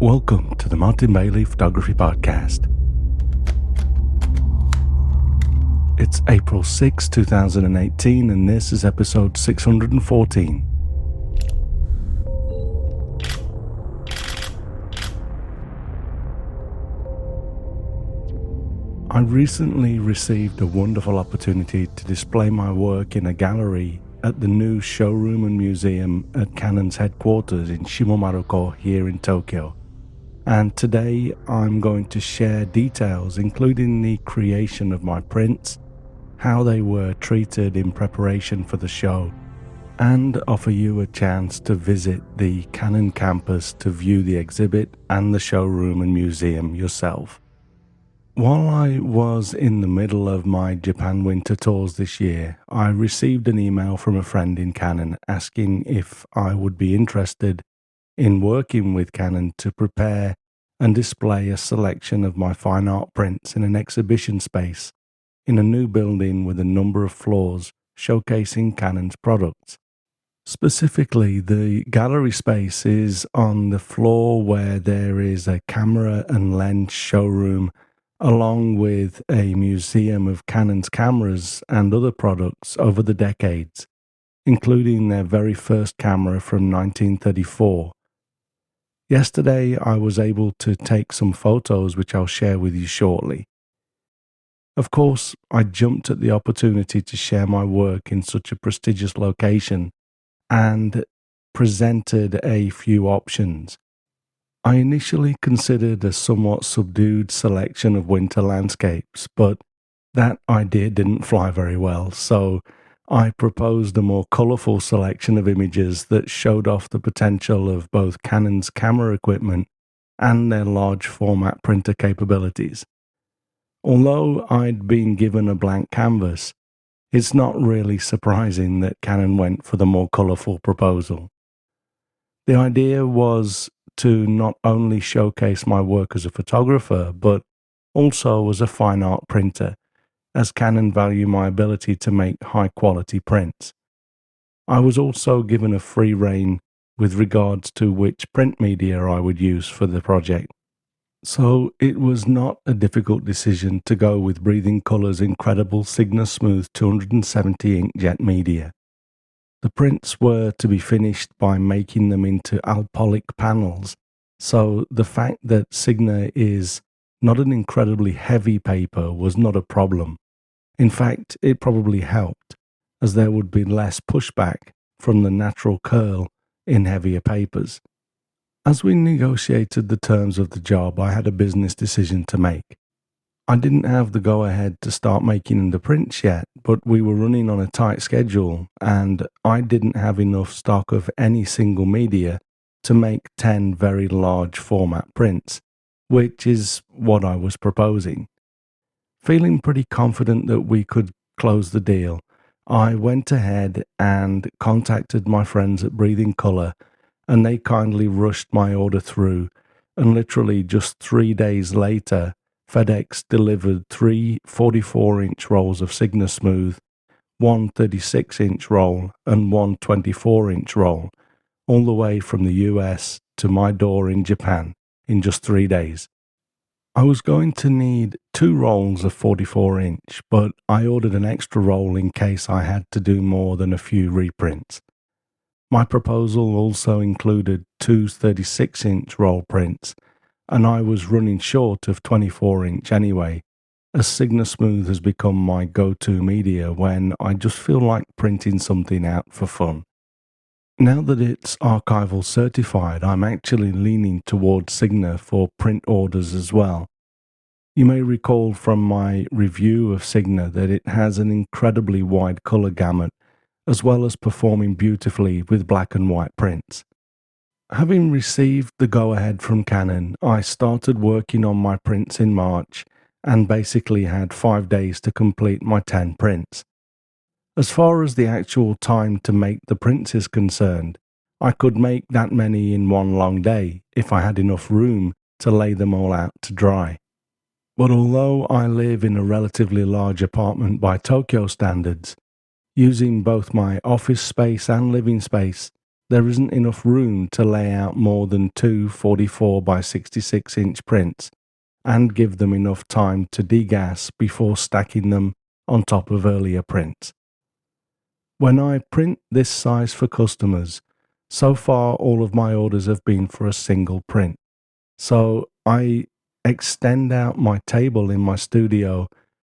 Welcome to the Martin Bailey Photography Podcast. It's April 6, 2018, and this is episode 614. I recently received a wonderful opportunity to display my work in a gallery at the new Showroom and Museum at Canon's headquarters in Shimomaruko here in Tokyo. And today I'm going to share details including the creation of my prints, how they were treated in preparation for the show, and offer you a chance to visit the Canon campus to view the exhibit and the showroom and museum yourself. While I was in the middle of my Japan winter tours this year, I received an email from a friend in Canon asking if I would be interested in working with Canon to prepare and display a selection of my fine art prints in an exhibition space in a new building with a number of floors showcasing Canon's products. Specifically, the gallery space is on the floor where there is a camera and lens showroom along with a museum of Canon's cameras and other products over the decades, including their very first camera from 1934. Yesterday, I was able to take some photos which I'll share with you shortly. Of course, I jumped at the opportunity to share my work in such a prestigious location and presented a few options. I initially considered a somewhat subdued selection of winter landscapes, but that idea didn't fly very well, so I proposed a more colourful selection of images that showed off the potential of both Canon's camera equipment and their large format printer capabilities. Although I'd been given a blank canvas, it's not really surprising that Canon went for the more colourful proposal. The idea was to not only showcase my work as a photographer, but also as a fine art printer, as Canon value my ability to make high-quality prints. I was also given a free rein with regards to which print media I would use for the project. So it was not a difficult decision to go with Breathing Colour's incredible Sigma Smooth 270 inkjet media. The prints were to be finished by making them into alpolic panels, so the fact that Sigma is not an incredibly heavy paper was not a problem. In fact, it probably helped, as there would be less pushback from the natural curl in heavier papers. As we negotiated the terms of the job, I had a business decision to make. I didn't have the go-ahead to start making the prints yet, but we were running on a tight schedule, and I didn't have enough stock of any single media to make 10 very large format prints, which is what I was proposing. Feeling pretty confident that we could close the deal, I went ahead and contacted my friends at Breathing Colour, and they kindly rushed my order through, and literally just 3 days later, FedEx delivered 3 44-inch rolls of Sigma Smooth, 1 36-inch roll, and 1 24-inch roll, all the way from the US to my door in Japan in just 3 days. I was going to need 2 rolls of 44-inch, but I ordered an extra roll in case I had to do more than a few reprints. My proposal also included 2 36-inch roll prints, and I was running short of 24-inch anyway, as Sigma Smooth has become my go-to media when I just feel like printing something out for fun. Now that it's archival certified, I'm actually leaning towards Sigma for print orders as well. You may recall from my review of Sigma that it has an incredibly wide colour gamut, as well as performing beautifully with black and white prints. Having received the go-ahead from Canon, I started working on my prints in March and basically had 5 days to complete my 10 prints. As far as the actual time to make the prints is concerned, I could make that many in one long day if I had enough room to lay them all out to dry. But although I live in a relatively large apartment by Tokyo standards, using both my office space and living space, there isn't enough room to lay out more than two 44 by 66-inch prints and give them enough time to degas before stacking them on top of earlier prints. When I print this size for customers, so far all of my orders have been for a single print. So I extend out my table in my studio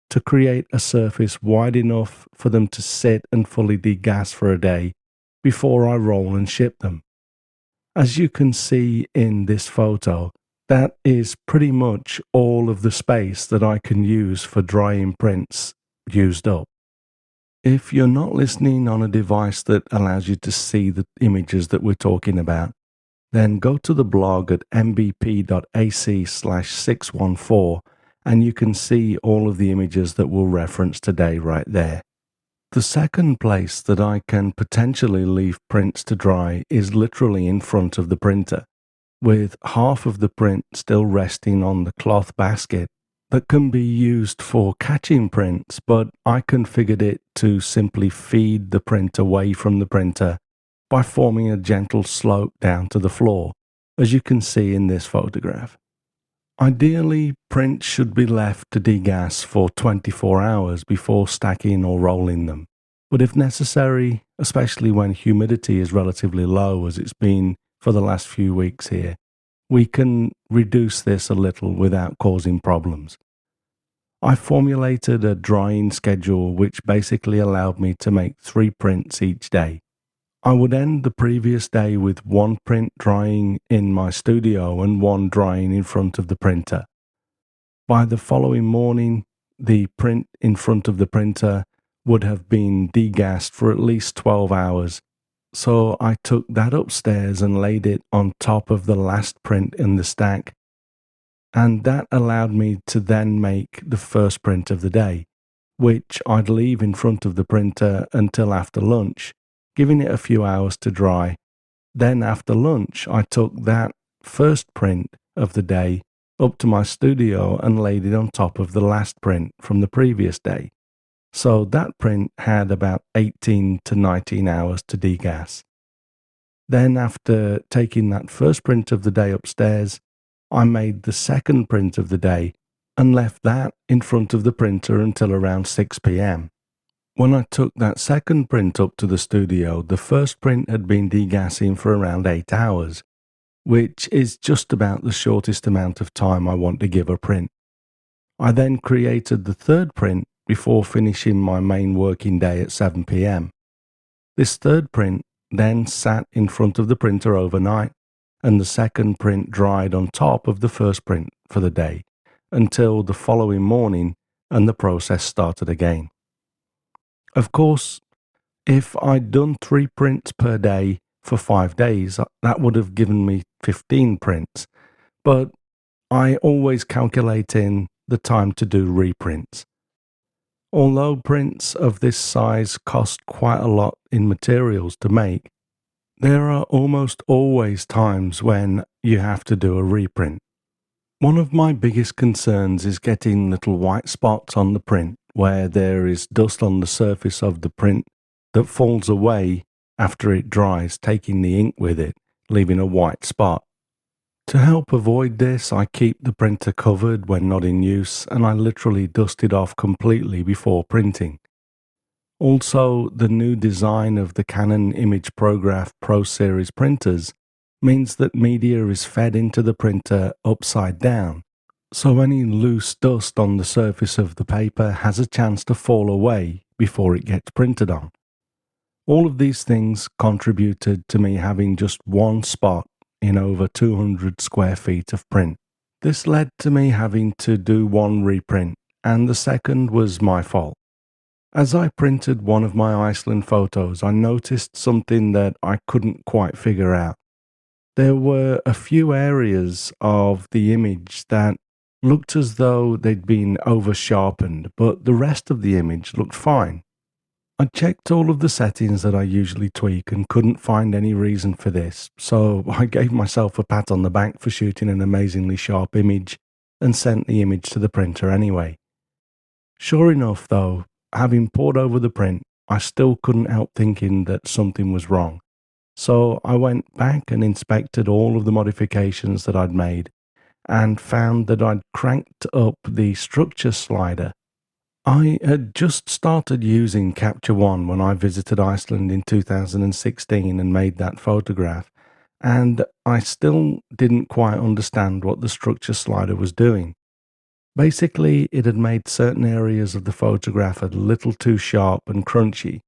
to create a surface wide enough for them to sit and fully degas for a day before I roll and ship them. As you can see in this photo, that is pretty much all of the space that I can use for drying prints used up. If you're not listening on a device that allows you to see the images that we're talking about, then go to the blog at mbp.ac/614 and you can see all of the images that we'll reference today right there. The second place that I can potentially leave prints to dry is literally in front of the printer, with half of the print still resting on the cloth basket that can be used for catching prints, but I configured it to simply feed the print away from the printer by forming a gentle slope down to the floor, as you can see in this photograph. Ideally, prints should be left to degas for 24 hours before stacking or rolling them, but if necessary, especially when humidity is relatively low as it's been for the last few weeks here, we can reduce this a little without causing problems. I formulated a drying schedule which basically allowed me to make 3 prints each day. I would end the previous day with 1 print drying in my studio and 1 drying in front of the printer. By the following morning, the print in front of the printer would have been degassed for at least 12 hours, so I took that upstairs and laid it on top of the last print in the stack, and that allowed me to then make the first print of the day, which I'd leave in front of the printer until after lunch, giving it a few hours to dry. Then after lunch, I took that first print of the day up to my studio and laid it on top of the last print from the previous day. So that print had about 18 to 19 hours to degas. Then after taking that first print of the day upstairs, I made the second print of the day and left that in front of the printer until around 6 p.m. When I took that second print up to the studio, the first print had been degassing for around 8 hours, which is just about the shortest amount of time I want to give a print. I then created the third print before finishing my main working day at 7 p.m. This third print then sat in front of the printer overnight, and the second print dried on top of the first print for the day until the following morning, and the process started again. Of course, if I'd done 3 prints per day for 5 days, that would have given me 15 prints, but I always calculate in the time to do reprints. Although prints of this size cost quite a lot in materials to make, there are almost always times when you have to do a reprint. One of my biggest concerns is getting little white spots on the print where there is dust on the surface of the print that falls away after it dries, taking the ink with it, leaving a white spot. To help avoid this, I keep the printer covered when not in use, and I literally dust it off completely before printing. Also, the new design of the Canon ImagePrograph Pro Series printers means that media is fed into the printer upside down, so any loose dust on the surface of the paper has a chance to fall away before it gets printed on. All of these things contributed to me having just 1 spot in over 200 square feet of print. This led to me having to do 1 reprint, and the second was my fault. As I printed one of my Iceland photos, I noticed something that I couldn't quite figure out. There were a few areas of the image that looked as though they'd been over-sharpened, but the rest of the image looked fine. I checked all of the settings that I usually tweak and couldn't find any reason for this, so I gave myself a pat on the back for shooting an amazingly sharp image and sent the image to the printer anyway. Sure enough though, having pored over the print, I still couldn't help thinking that something was wrong. So I went back and inspected all of the modifications that I'd made and found that I'd cranked up the structure slider. I had just started using Capture One when I visited Iceland in 2016 and made that photograph, and I still didn't quite understand what the structure slider was doing. Basically, it had made certain areas of the photograph a little too sharp and crunchy.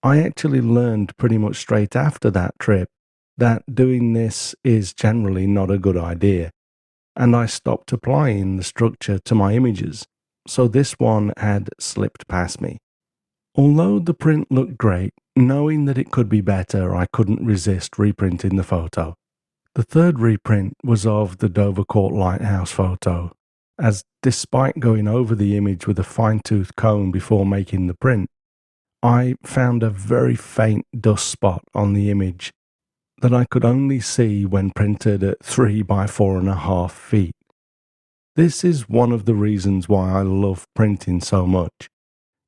I actually learned pretty much straight after that trip that doing this is generally not a good idea, and I stopped applying the structure to my images, so this one had slipped past me. Although the print looked great, knowing that it could be better, I couldn't resist reprinting the photo. The third reprint was of the Dovercourt Lighthouse photo, as despite going over the image with a fine-tooth comb before making the print, I found a very faint dust spot on the image that I could only see when printed at 3 by 4.5 feet. This is one of the reasons why I love printing so much.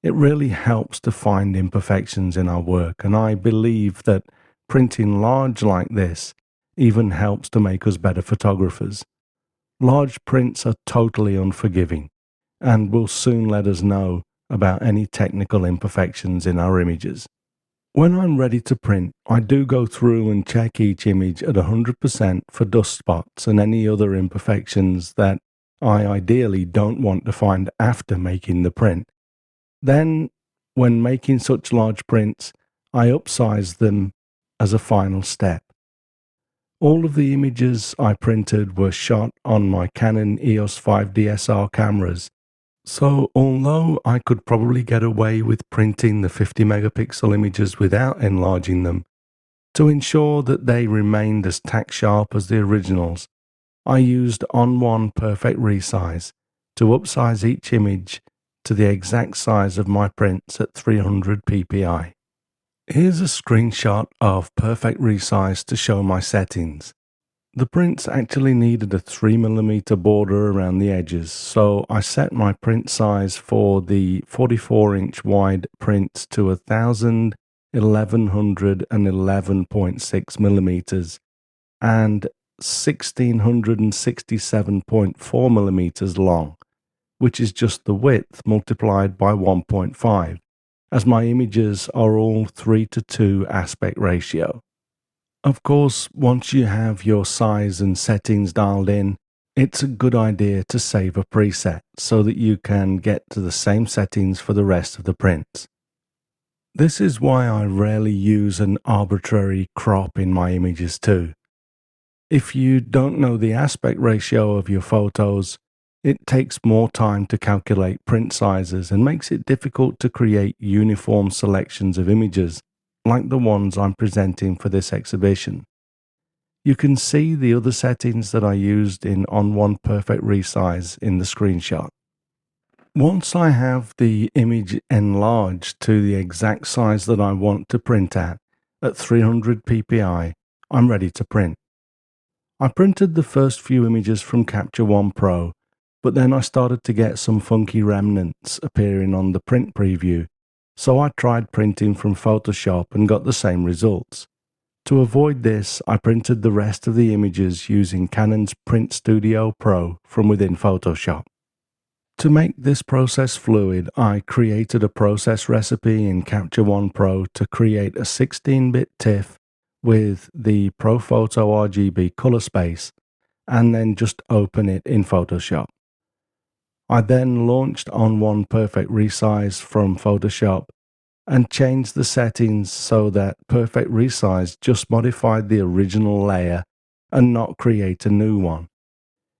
It really helps to find imperfections in our work, and I believe that printing large like this even helps to make us better photographers. Large prints are totally unforgiving and will soon let us know about any technical imperfections in our images. When I'm ready to print, I do go through and check each image at 100% for dust spots and any other imperfections that I ideally don't want to find after making the print. Then, when making such large prints, I upsize them as a final step. All of the images I printed were shot on my Canon EOS 5 DSR cameras, so although I could probably get away with printing the 50 megapixel images without enlarging them, to ensure that they remained as tack sharp as the originals, I used On1 Perfect Resize to upsize each image to the exact size of my prints at 300 ppi. Here's a screenshot of Perfect Resize to show my settings. The prints actually needed a 3mm border around the edges, so I set my print size for the 44-inch wide prints to 1111.6mm and 1667.4mm long, which is just the width multiplied by 1.5, as my images are all 3:2 aspect ratio. Of course, once you have your size and settings dialed in, it's a good idea to save a preset so that you can get to the same settings for the rest of the prints. This is why I rarely use an arbitrary crop in my images too. If you don't know the aspect ratio of your photos, it takes more time to calculate print sizes and makes it difficult to create uniform selections of images like the ones I'm presenting for this exhibition. You can see the other settings that I used in On1 Perfect Resize in the screenshot. Once I have the image enlarged to the exact size that I want to print at 300 ppi, I'm ready to print. I printed the first few images from Capture One Pro, but then I started to get some funky remnants appearing on the print preview, so I tried printing from Photoshop and got the same results. To avoid this, I printed the rest of the images using Canon's Print Studio Pro from within Photoshop. To make this process fluid, I created a process recipe in Capture One Pro to create a 16-bit TIFF with the ProPhoto RGB color space, and then just open it in Photoshop. I then launched On1 Perfect Resize from Photoshop and changed the settings so that Perfect Resize just modified the original layer and not create a new one.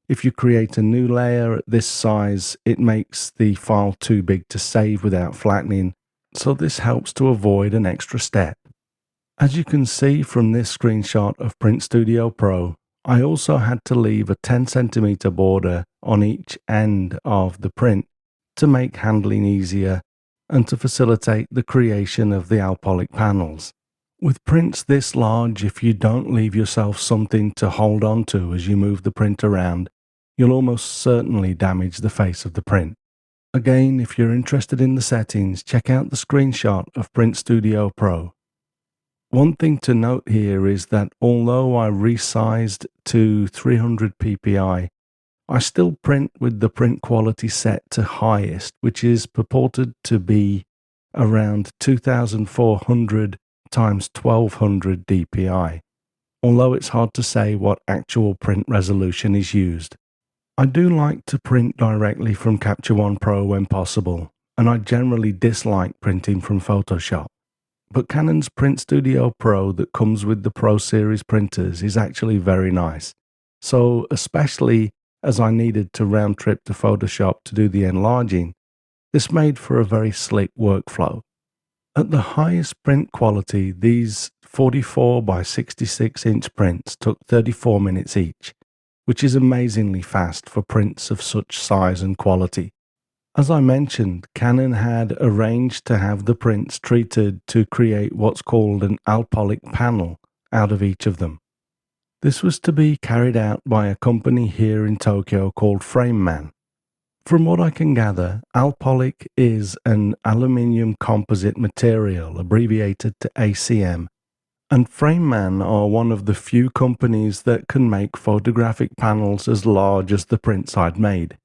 If you create a new layer at this size, it makes the file too big to save without flattening, so this helps to avoid an extra step. As you can see from this screenshot of Print Studio Pro, I also had to leave a 10cm border on each end of the print to make handling easier and to facilitate the creation of the alpolic panels. With prints this large, if you don't leave yourself something to hold on to as you move the print around, you'll almost certainly damage the face of the print. Again, if you're interested in the settings, check out the screenshot of Print Studio Pro. One thing to note here is that although I resized to 300 ppi, I still print with the print quality set to highest, which is purported to be around 2400 times 1200 dpi, although it's hard to say what actual print resolution is used. I do like to print directly from Capture One Pro when possible, and I generally dislike printing from Photoshop. But Canon's Print Studio Pro that comes with the Pro Series printers is actually very nice. So, especially as I needed to round trip to Photoshop to do the enlarging, this made for a very slick workflow. At the highest print quality, these 44 by 66 inch prints took 34 minutes each, which is amazingly fast for prints of such size and quality. As I mentioned, Canon had arranged to have the prints treated to create what's called an alpolic panel out of each of them. This was to be carried out by a company here in Tokyo called FrameMan. From what I can gather, alpolic is an aluminium composite material, abbreviated to ACM, and FrameMan are one of the few companies that can make photographic panels as large as the prints I'd made.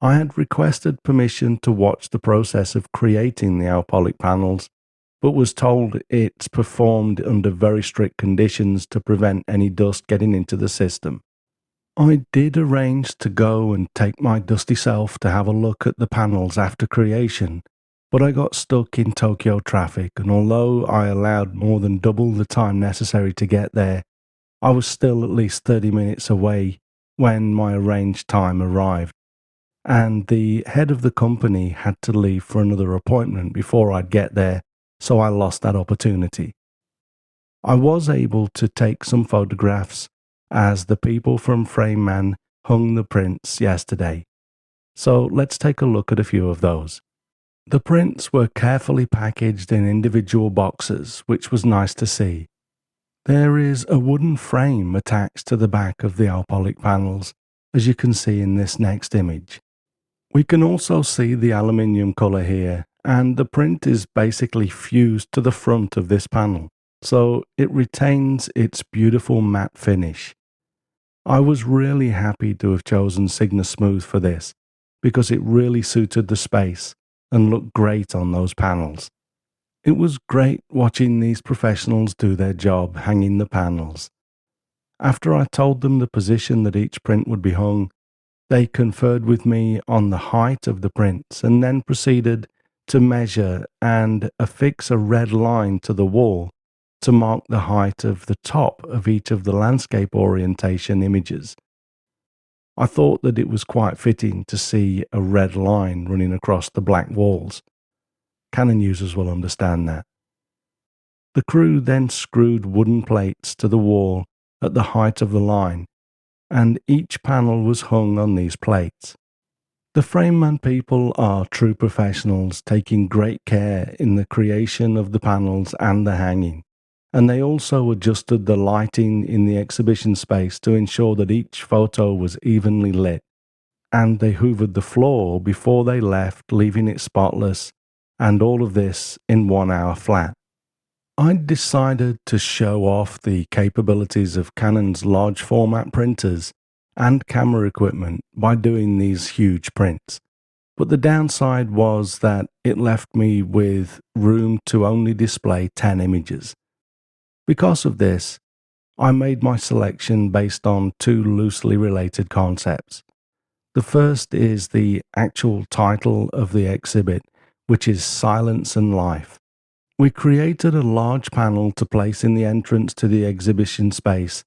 I had requested permission to watch the process of creating the alpolic panels, but was told it's performed under very strict conditions to prevent any dust getting into the system. I did arrange to go and take my dusty self to have a look at the panels after creation, but I got stuck in Tokyo traffic, and although I allowed more than double the time necessary to get there, I was still at least 30 minutes away when my arranged time arrived, and the head of the company had to leave for another appointment before I'd get there, so I lost that opportunity. I was able to take some photographs as the people from FrameMan hung the prints yesterday, so let's take a look at a few of those. The prints were carefully packaged in individual boxes, which was nice to see. There is a wooden frame attached to the back of the alpolic panels, as you can see in this next image. We can also see the aluminium color here, and the print is basically fused to the front of this panel, so it retains its beautiful matte finish. I was really happy to have chosen Sigma Smooth for this, because it really suited the space and looked great on those panels. It was great watching these professionals do their job hanging the panels. After I told them the position that each print would be hung, they conferred with me on the height of the prints and then proceeded to measure and affix a red line to the wall to mark the height of the top of each of the landscape orientation images. I thought that it was quite fitting to see a red line running across the black walls. Canon users will understand that. The crew then screwed wooden plates to the wall at the height of the line, and each panel was hung on these plates. The FrameMan people are true professionals, taking great care in the creation of the panels and the hanging, and they also adjusted the lighting in the exhibition space to ensure that each photo was evenly lit, and they hoovered the floor before they left, leaving it spotless, and all of this in 1 hour flat. I decided to show off the capabilities of Canon's large format printers and camera equipment by doing these huge prints, but the downside was that it left me with room to only display 10 images. Because of this, I made my selection based on two loosely related concepts. The first is the actual title of the exhibit, which is Silence and Life. We created a large panel to place in the entrance to the exhibition space,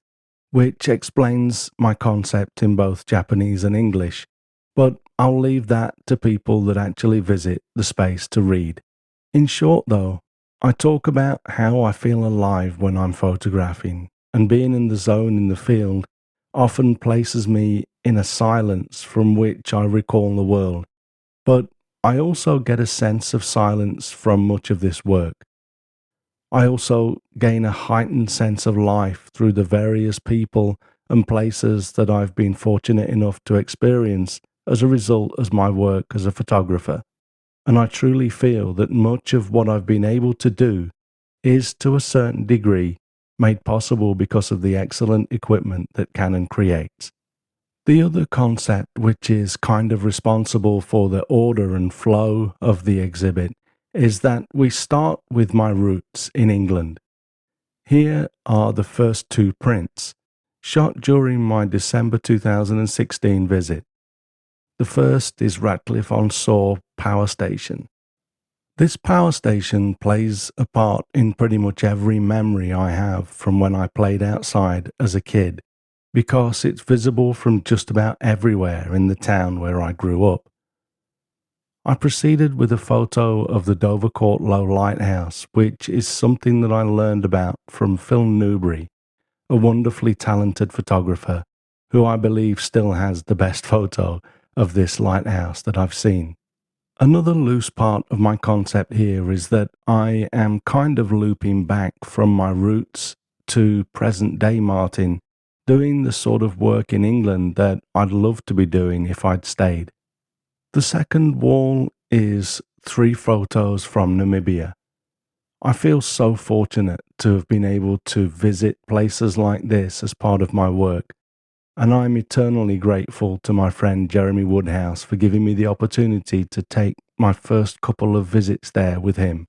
which explains my concept in both Japanese and English, but I'll leave that to people that actually visit the space to read. In short, though, I talk about how I feel alive when I'm photographing, and being in the zone in the field often places me in a silence from which I recall the world. But I also get a sense of silence from much of this work. I also gain a heightened sense of life through the various people and places that I've been fortunate enough to experience as a result of my work as a photographer. And I truly feel that much of what I've been able to do is to a certain degree made possible because of the excellent equipment that Canon creates. The other concept, which is kind of responsible for the order and flow of the exhibit, is that we start with my roots in England. Here are the first two prints, shot during my December 2016 visit. The first is Ratcliffe-on-Soar Power Station. This power station plays a part in pretty much every memory I have from when I played outside as a kid, because it's visible from just about everywhere in the town where I grew up. I proceeded with a photo of the Dovercourt Low Lighthouse, which is something that I learned about from Phil Newbery, a wonderfully talented photographer who I believe still has the best photo of this lighthouse that I've seen. Another loose part of my concept here is that I am kind of looping back from my roots to present day Martin, doing the sort of work in England that I'd love to be doing if I'd stayed. The second wall is 3 photos from Namibia. I feel so fortunate to have been able to visit places like this as part of my work, and I'm eternally grateful to my friend Jeremy Woodhouse for giving me the opportunity to take my first couple of visits there with him.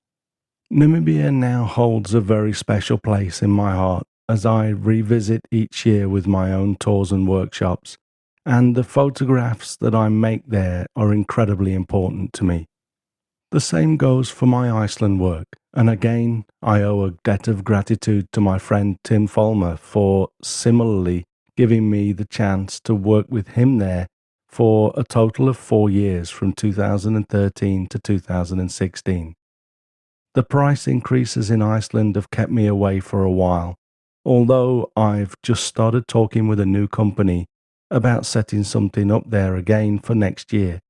Namibia now holds a very special place in my heart as I revisit each year with my own tours and workshops, and the photographs that I make there are incredibly important to me. The same goes for my Iceland work, and again I owe a debt of gratitude to my friend Tim Fulmer for similarly giving me the chance to work with him there for a total of 4 years from 2013 to 2016. The price increases in Iceland have kept me away for a while, although I've just started talking with a new company about setting something up there again for next year.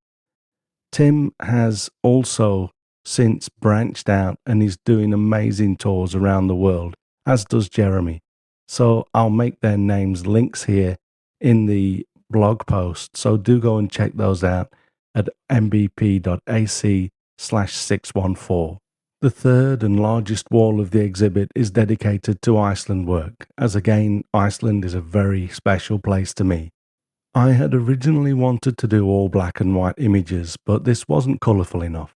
Tim has also since branched out and is doing amazing tours around the world, as does Jeremy. So I'll make their names links here in the blog post, so do go and check those out at mbp.ac/614. The third and largest wall of the exhibit is dedicated to Iceland work, as again Iceland is a very special place to me. I had originally wanted to do all black and white images, but this wasn't colourful enough.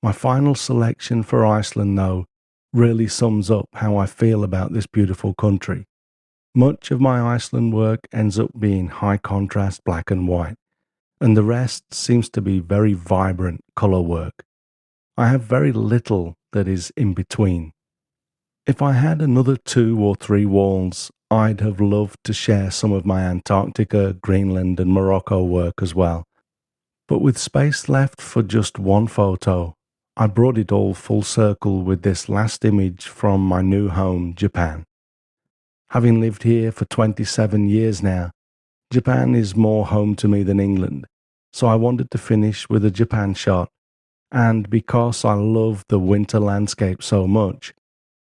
My final selection for Iceland, though, really sums up how I feel about this beautiful country. Much of my Iceland work ends up being high contrast black and white, and the rest seems to be very vibrant colour work. I have very little that is in between. If I had another 2 or 3 walls, I'd have loved to share some of my Antarctica, Greenland and Morocco work as well. But with space left for just one photo, I brought it all full circle with this last image from my new home, Japan. Having lived here for 27 years now, Japan is more home to me than England, so I wanted to finish with a Japan shot, and because I love the winter landscape so much,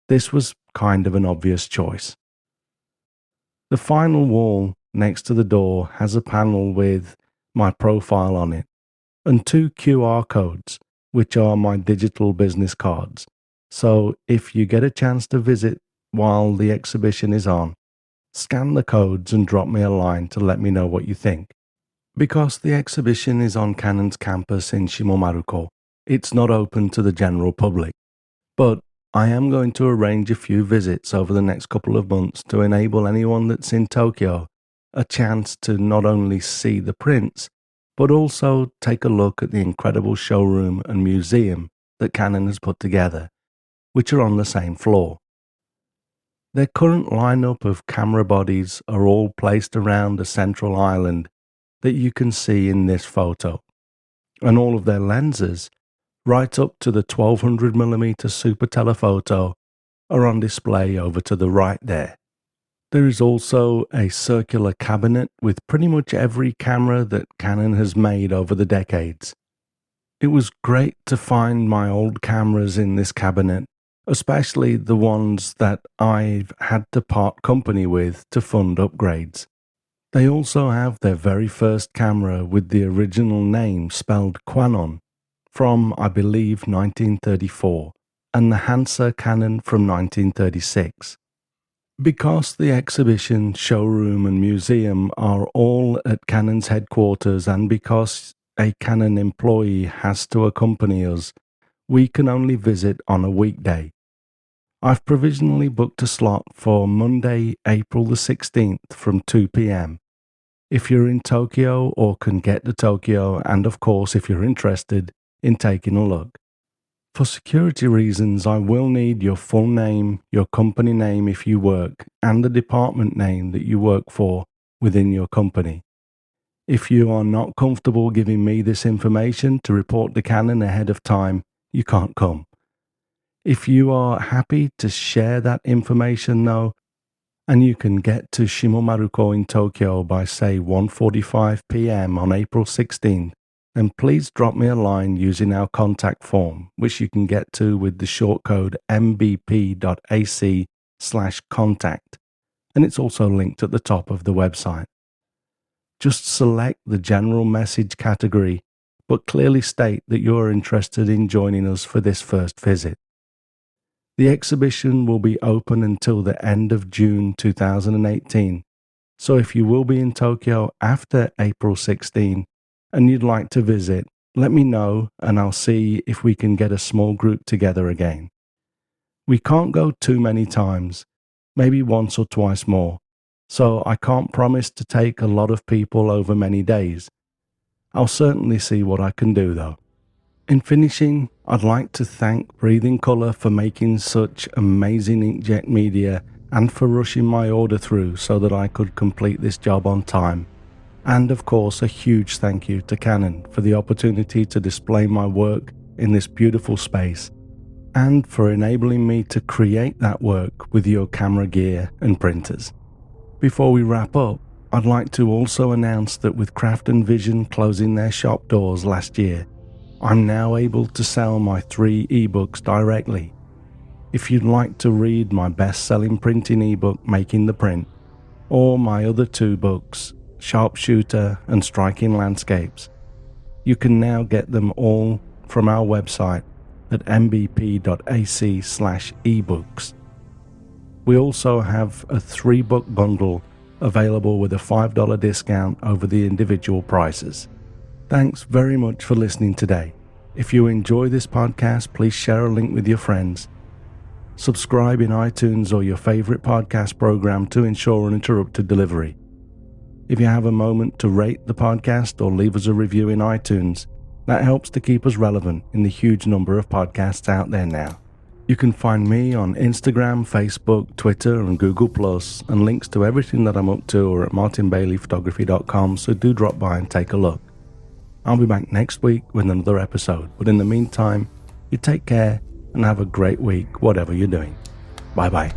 this was kind of an obvious choice. The final wall next to the door has a panel with my profile on it and 2 QR codes, which are my digital business cards. So if you get a chance to visit while the exhibition is on, scan the codes and drop me a line to let me know what you think. Because the exhibition is on Canon's campus in Shimomaruko, it's not open to the general public. But I am going to arrange a few visits over the next couple of months to enable anyone that's in Tokyo a chance to not only see the prints, but also take a look at the incredible showroom and museum that Canon has put together, which are on the same floor. Their current lineup of camera bodies are all placed around a central island that you can see in this photo, and all of their lenses, right up to the 1200mm super telephoto, are on display over to the right there. There is also a circular cabinet with pretty much every camera that Canon has made over the decades. It was great to find my old cameras in this cabinet, especially the ones that I've had to part company with to fund upgrades. They also have their very first camera with the original name spelled Canon, from, I believe, 1934. and the Hansa Canon from 1936. Because the exhibition, showroom and museum are all at Canon's headquarters, and because a Canon employee has to accompany us, we can only visit on a weekday. I've provisionally booked a slot for Monday, April the 16th from 2 p.m. If you're in Tokyo or can get to Tokyo, and of course if you're interested in taking a look. For security reasons, I will need your full name, your company name if you work, and the department name that you work for within your company. If you are not comfortable giving me this information to report to Canon ahead of time, you can't come. If you are happy to share that information though, and you can get to Shimomaruko in Tokyo by say 1:45 p.m. on April 16th, then please drop me a line using our contact form, which you can get to with the short code mbp.ac/contact, and it's also linked at the top of the website. Just select the general message category, but clearly state that you are interested in joining us for this first visit. The exhibition will be open until the end of June 2018, so if you will be in Tokyo after April 16 and you'd like to visit, let me know and I'll see if we can get a small group together again. We can't go too many times, maybe once or twice more, so I can't promise to take a lot of people over many days. I'll certainly see what I can do though. In finishing, I'd like to thank Breathing Colour for making such amazing inkjet media and for rushing my order through so that I could complete this job on time. And of course, a huge thank you to Canon for the opportunity to display my work in this beautiful space and for enabling me to create that work with your camera gear and printers. Before we wrap up, I'd like to also announce that with Craft and Vision closing their shop doors last year, I'm now able to sell my 3 ebooks directly. If you'd like to read my best-selling printing ebook, Making the Print, or my other 2 books, Sharpshooter and Striking Landscapes, you can now get them all from our website at mbp.ac/ebooks. We also have a 3-book bundle available with a $5 discount over the individual prices. Thanks very much for listening today. If you enjoy this podcast, please share a link with your friends. Subscribe in iTunes or your favorite podcast program to ensure uninterrupted delivery. If you have a moment to rate the podcast or leave us a review in iTunes, that helps to keep us relevant in the huge number of podcasts out there now. You can find me on Instagram, Facebook, Twitter and Google+, and links to everything that I'm up to are at martinbaileyphotography.com, so do drop by and take a look. I'll be back next week with another episode, but in the meantime, you take care and have a great week, whatever you're doing. Bye bye.